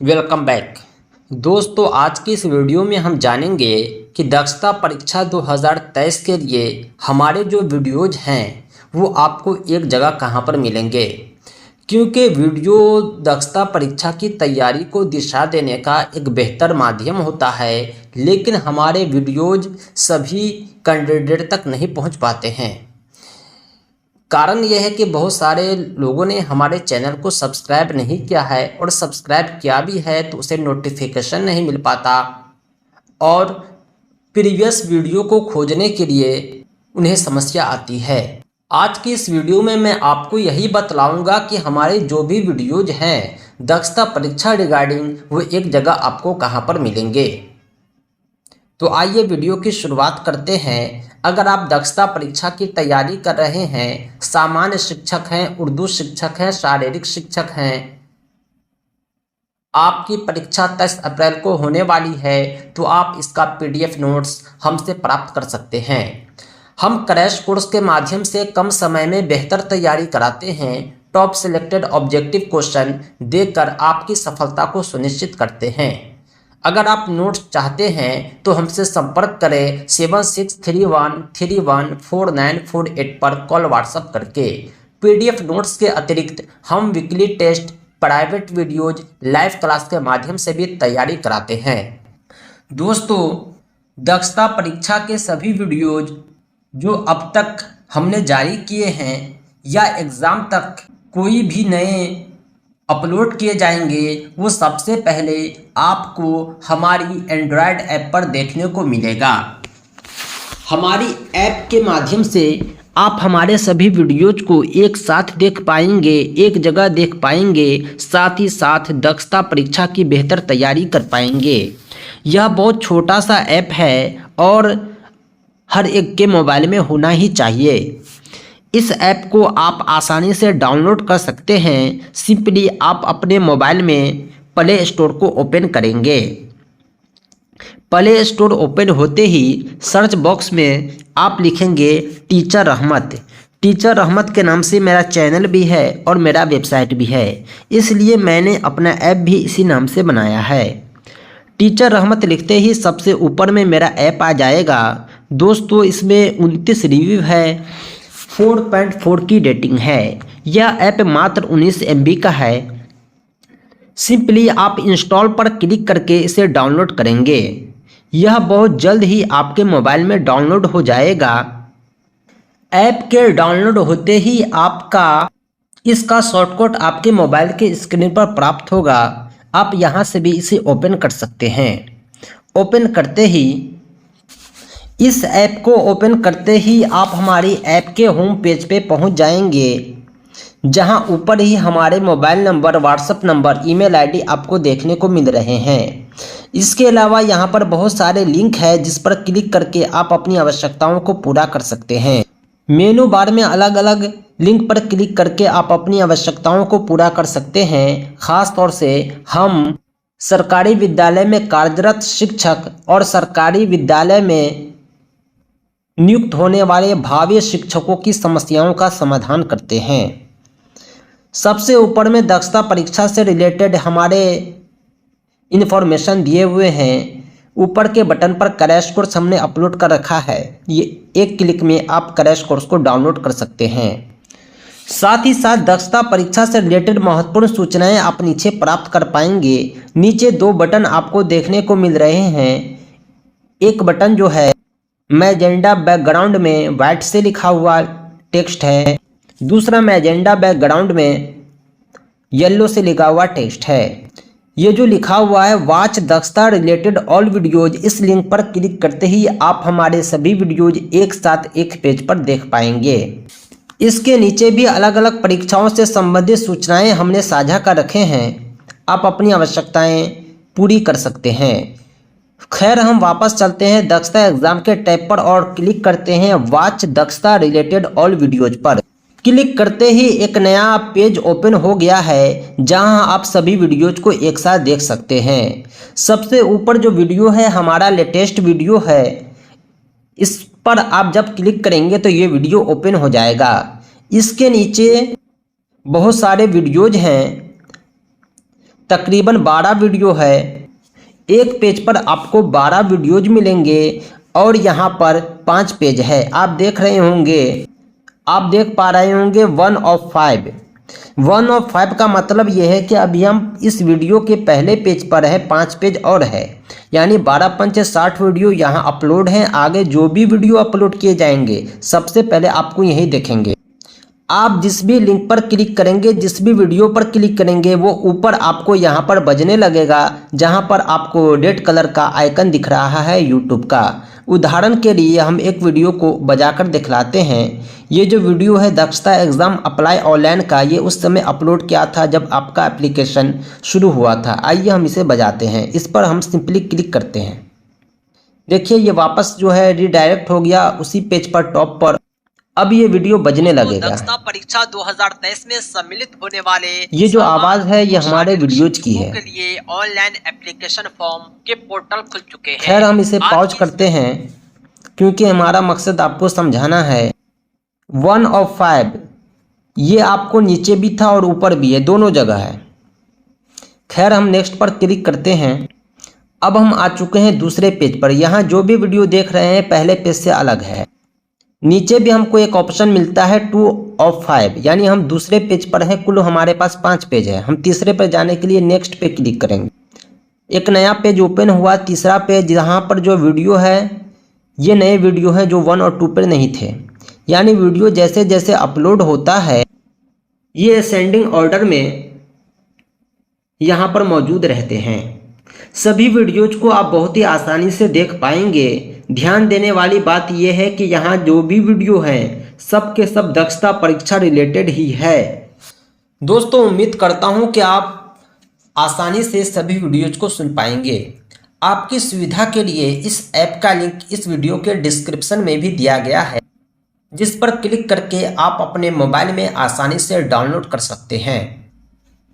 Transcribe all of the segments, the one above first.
Welcome back दोस्तों। आज की इस वीडियो में हम जानेंगे कि दक्षता परीक्षा 2023 के लिए हमारे जो वीडियोज हैं वो आपको एक जगह कहां पर मिलेंगे, क्योंकि वीडियो दक्षता परीक्षा की तैयारी को दिशा देने का एक बेहतर माध्यम होता है, लेकिन हमारे वीडियोज सभी कैंडिडेट तक नहीं पहुंच पाते हैं। कारण यह है कि बहुत सारे लोगों ने हमारे चैनल को सब्सक्राइब नहीं किया है, और सब्सक्राइब किया भी है तो उसे नोटिफिकेशन नहीं मिल पाता, और प्रीवियस वीडियो को खोजने के लिए उन्हें समस्या आती है। आज की इस वीडियो में मैं आपको यही बतलाऊंगा कि हमारे जो भी वीडियोज हैं दक्षता परीक्षा रिगार्डिंग वो एक जगह आपको कहां पर मिलेंगे। तो आइए वीडियो की शुरुआत करते हैं। अगर आप दक्षता परीक्षा की तैयारी कर रहे हैं, सामान्य शिक्षक हैं, उर्दू शिक्षक हैं, शारीरिक शिक्षक हैं, आपकी परीक्षा 23 अप्रैल को होने वाली है, तो आप इसका PDF नोट्स हमसे प्राप्त कर सकते हैं। हम क्रैश कोर्स के माध्यम से कम समय में बेहतर तैयारी कराते हैं। टॉप सिलेक्टेड ऑब्जेक्टिव क्वेश्चन देकर आपकी सफलता को सुनिश्चित करते हैं। अगर आप नोट्स चाहते हैं तो हमसे संपर्क करें 7631314948 पर कॉल व्हाट्सएप करके। PDF नोट्स के अतिरिक्त हम weekly test, private videos, live class के माध्यम से भी तैयारी कराते हैं। दोस्तों, दक्षता परीक्षा के सभी वीडियोज जो अब तक हमने जारी किए हैं या एग्ज़ाम तक कोई भी नए अपलोड किए जाएंगे, वो सबसे पहले आपको हमारी एंड्रॉयड ऐप पर देखने को मिलेगा। हमारी ऐप के माध्यम से आप हमारे सभी वीडियोज को एक साथ देख पाएंगे, एक जगह देख पाएंगे, साथ ही साथ दक्षता परीक्षा की बेहतर तैयारी कर पाएंगे। यह बहुत छोटा सा ऐप है और हर एक के मोबाइल में होना ही चाहिए। इस ऐप को आप आसानी से डाउनलोड कर सकते हैं। सिंपली आप अपने मोबाइल में प्ले स्टोर को ओपन करेंगे। प्ले स्टोर ओपन होते ही सर्च बॉक्स में आप लिखेंगे टीचर रहमत। टीचर रहमत के नाम से मेरा चैनल भी है और मेरा वेबसाइट भी है, इसलिए मैंने अपना ऐप भी इसी नाम से बनाया है। टीचर रहमत लिखते ही सबसे ऊपर में मेरा ऐप आ जाएगा। दोस्तों, इसमें 29 रिव्यू है, 4.4 की रेटिंग है। यह ऐप मात्र 19 MB का है। सिंपली आप इंस्टॉल पर क्लिक करके इसे डाउनलोड करेंगे। यह बहुत जल्द ही आपके मोबाइल में डाउनलोड हो जाएगा। ऐप के डाउनलोड होते ही आपका इसका शॉर्टकट आपके मोबाइल के स्क्रीन पर प्राप्त होगा। आप यहाँ से भी इसे ओपन कर सकते हैं। ओपन करते ही इस ऐप को ओपन करते ही आप हमारी ऐप के होम पेज पे पहुंच जाएंगे, जहां ऊपर ही हमारे mobile number, WhatsApp number, email ID आपको देखने को मिल रहे हैं। इसके अलावा यहां पर बहुत सारे लिंक है जिस पर क्लिक करके आप अपनी आवश्यकताओं को पूरा कर सकते हैं। मेनू बार में अलग अलग लिंक पर क्लिक करके आप अपनी आवश्यकताओं को पूरा कर सकते हैं। खास तौर से हम सरकारी विद्यालय में कार्यरत शिक्षक और सरकारी विद्यालय में नियुक्त होने वाले भावी शिक्षकों की समस्याओं का समाधान करते हैं। सबसे ऊपर में दक्षता परीक्षा से रिलेटेड हमारे इन्फॉर्मेशन दिए हुए हैं। ऊपर के बटन पर क्रैश कोर्स हमने अपलोड कर रखा है। ये एक क्लिक में आप क्रैश कोर्स को डाउनलोड कर सकते हैं। साथ ही साथ दक्षता परीक्षा से रिलेटेड महत्वपूर्ण सूचनाएं आप नीचे प्राप्त कर पाएंगे। नीचे 2 बटन आपको देखने को मिल रहे हैं। एक बटन जो है मैजेंडा बैकग्राउंड में वाइट से लिखा हुआ टेक्स्ट है, दूसरा मैजेंडा बैकग्राउंड में येलो से लिखा हुआ टेक्स्ट है। ये जो लिखा हुआ है वॉच दक्षता रिलेटेड ऑल वीडियोज, इस लिंक पर क्लिक करते ही आप हमारे सभी वीडियोज एक साथ एक पेज पर देख पाएंगे। इसके नीचे भी अलग अलग परीक्षाओं से संबंधित सूचनाएं हमने साझा कर रखे हैं। आप अपनी आवश्यकताएं पूरी कर सकते हैं। खैर, हम वापस चलते हैं दक्षता एग्जाम के टैब पर और क्लिक करते हैं वॉच दक्षता रिलेटेड ऑल वीडियोज पर। क्लिक करते ही एक नया पेज ओपन हो गया है, जहां आप सभी वीडियोज को एक साथ देख सकते हैं। सबसे ऊपर जो वीडियो है हमारा लेटेस्ट वीडियो है। इस पर आप जब क्लिक करेंगे तो ये वीडियो ओपन हो जाएगा। इसके नीचे बहुत सारे वीडियोज हैं, तकरीबन 12 वीडियो है। एक पेज पर आपको 12 वीडियोज मिलेंगे और यहाँ पर 5 पेज है। आप देख पा रहे होंगे 1 of 5। 1 of 5 का मतलब यह है कि अभी हम इस वीडियो के पहले पेज पर है, 5 पेज और है, यानी 12 पंच 60 वीडियो यहाँ अपलोड हैं। आगे जो भी वीडियो अपलोड किए जाएंगे सबसे पहले आपको यही देखेंगे। आप जिस भी लिंक पर क्लिक करेंगे, जिस भी वीडियो पर क्लिक करेंगे, वो ऊपर आपको यहाँ पर बजने लगेगा, जहाँ पर आपको रेड कलर का आइकन दिख रहा है यूट्यूब का। उदाहरण के लिए हम एक वीडियो को बजाकर दिखलाते हैं। ये जो वीडियो है दक्षता एग्ज़ाम अप्लाई ऑनलाइन का, ये उस समय अपलोड किया था जब आपका एप्लीकेशन शुरू हुआ था। आइए हम इसे बजाते हैं। इस पर हम सिंपली क्लिक करते हैं। देखिए ये वापस जो है रिडायरेक्ट हो गया उसी पेज पर टॉप पर। अब ये वीडियो बजने लगेगा। दक्षता परीक्षा 2023 में सम्मिलित होने वाले ये जो आवाज है ये हमारे वीडियोज की है। के लिए ऑनलाइन एप्लीकेशन फॉर्म के पोर्टल खुल चुके हैं। खैर हम इसे पॉज करते हैं क्योंकि हमारा मकसद आपको समझाना है। 1 of 5 ये आपको नीचे भी था और ऊपर भी है, दोनों जगह है। खैर हम नेक्स्ट पर क्लिक करते हैं। अब हम आ चुके हैं दूसरे पेज पर। यहाँ जो भी वीडियो देख रहे हैं पहले पेज से अलग है। नीचे भी हमको एक ऑप्शन मिलता है 2 of 5, यानी हम दूसरे पेज पर हैं। कुल हमारे पास 5 पेज है। हम तीसरे पर जाने के लिए नेक्स्ट पे क्लिक करेंगे। एक नया पेज ओपन हुआ, तीसरा पेज, जहाँ पर जो वीडियो है ये नए वीडियो हैं जो 1 और 2 पर नहीं थे। यानी वीडियो जैसे जैसे अपलोड होता है ये असेंडिंग ऑर्डर में यहाँ पर मौजूद रहते हैं। सभी वीडियोज को आप बहुत ही आसानी से देख पाएंगे। ध्यान देने वाली बात यह है कि यहाँ जो भी वीडियो हैं सब के सब दक्षता परीक्षा रिलेटेड ही है। दोस्तों उम्मीद करता हूँ कि आप आसानी से सभी वीडियोज को सुन पाएंगे। आपकी सुविधा के लिए इस ऐप का लिंक इस वीडियो के डिस्क्रिप्शन में भी दिया गया है, जिस पर क्लिक करके आप अपने मोबाइल में आसानी से डाउनलोड कर सकते हैं।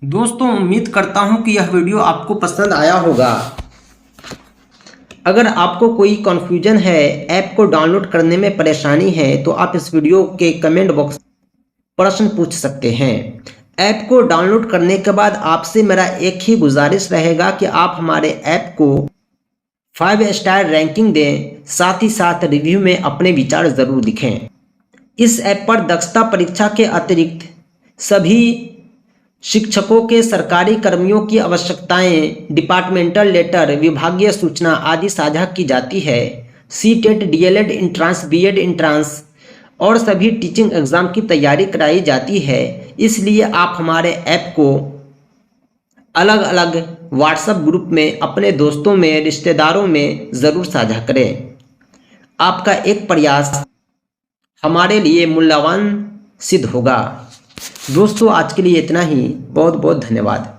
दोस्तों उम्मीद करता हूं कि यह वीडियो आपको पसंद आया होगा। अगर आपको कोई कन्फ्यूजन है, ऐप को डाउनलोड करने में परेशानी है, तो आप इस वीडियो के कमेंट बॉक्स प्रश्न पूछ सकते हैं। ऐप को डाउनलोड करने के बाद आपसे मेरा एक ही गुजारिश रहेगा कि आप हमारे ऐप को 5 स्टार रैंकिंग दें, साथ ही साथ रिव्यू में अपने विचार ज़रूर लिखें। इस ऐप पर दक्षता परीक्षा के अतिरिक्त सभी शिक्षकों के, सरकारी कर्मियों की आवश्यकताएं, डिपार्टमेंटल लेटर, विभागीय सूचना आदि साझा की जाती है। CTET, DElEd entrance, BEd entrance और सभी टीचिंग एग्ज़ाम की तैयारी कराई जाती है। इसलिए आप हमारे ऐप को अलग अलग व्हाट्सएप ग्रुप में, अपने दोस्तों में, रिश्तेदारों में ज़रूर साझा करें। आपका एक प्रयास हमारे लिए मूल्यवान सिद्ध होगा। दोस्तों आज के लिए इतना ही। बहुत बहुत धन्यवाद।